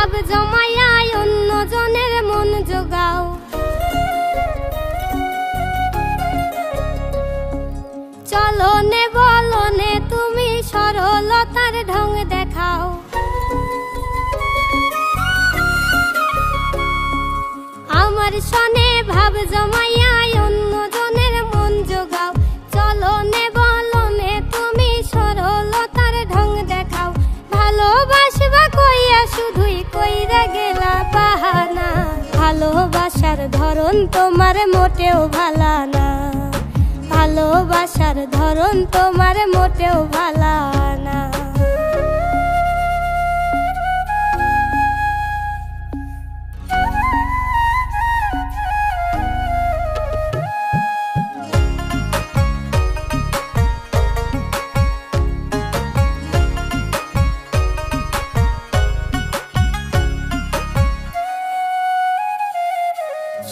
ভাব জমাইয়া অন্য জনের মন জোগাও। চলনে বলনে তুমি সরলতার ঢং দেখাও। আমার সনে ভাব জমাইয়া অন্য জনের মন জোগাও। চলনে বলনে তুমি সরলতার ঢং দেখাও। ভালোবাসবা কইয়া শুধুই কইরা গেলা বাহানা। ভালোবাসার ধরন তোমার মোটেও ভালা না। ভালোবাসার ধরন তোমার মোটেও ভালা না।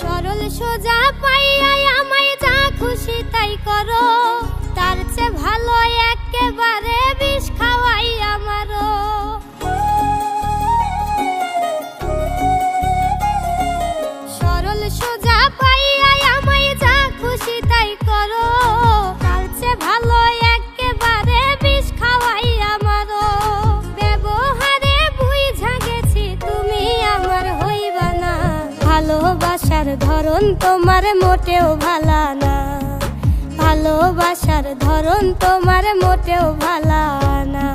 সরল সোজা পাইয়া আমায় যা খুশি তাই করো। তার চেয়ে ভালো একেবারে বিষ খাওয়াই আমারও। সরল সোজা পাইয়া আমায় যা খুশি তাই করো। তার চেয়ে ভালো একেবারে বিষ খাওয়াই আমারও। ব্যবহারে বুঝা গেছি তুমি আমার হইবা না। ভালোবাসার ধরন তোমার মোটেও ভালা না। ভালোবাসার ধরন তোমার মোটেও ভালা না।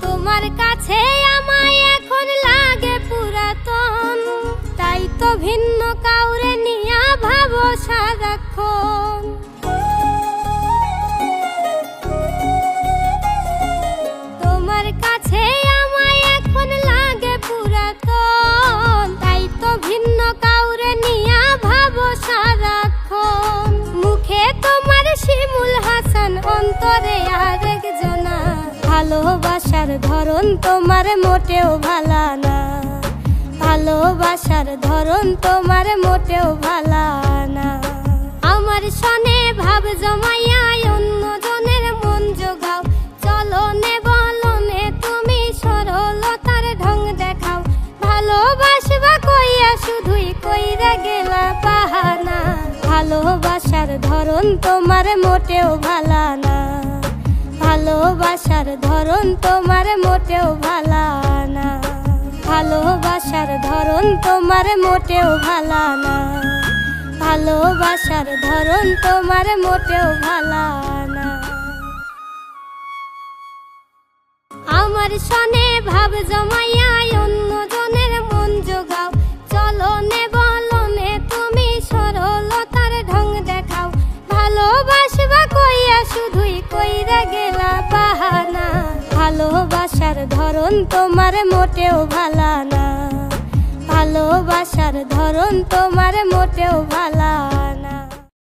তোমার কাছে আমায় এখন লাগে পুরাতন। তাই তো ভিন্ন কাউরে নিয়া ভাবো সারাক্ষণ। তোমার কাছে আমায় এখন লাগে পুরাতন। তাই তো ভিন্ন কাউরে নিয়া ভাবো সারাক্ষণ। মুখে তোমার শিমুল হাসান অন্তরে আরেক জনা। ভালোবাসার ধরন তোমার মোটেও ভালা না। ভালোবাসার ধরন তোমার মোটেও ভালা না। আমার সনে ভাব জমাইয়া অন্য জনের মন জোগাও। চলনে বলনে তুমি সরলতার ঢং দেখাও। ভালোবাসবা কইয়া শুধুই কইরা গেলা বাহানা। ভালোবাসার ধরন তোমার মোটেও ভালা না। ভালোবাসার ধরন তোমার মোটেও ভালা না। ভালোবাসার ধরন তোমার মোটেও ভালা না। ভালোবাসার ধরন তোমার মোটেও ভালা না। আমার সনে ভাব জমাইয়া অন্য জনের মন জোগাও। চলনে বলনে তুমি সরলতার ঢং দেখাও। ভালোবাসবা কইয়া শুধুই কইরা গেলা বাহানা। ভালোবাসার ধরন তোমার মোটেও ভালা না। ভালোবাসার ধরন তোমার মোটেও ভালা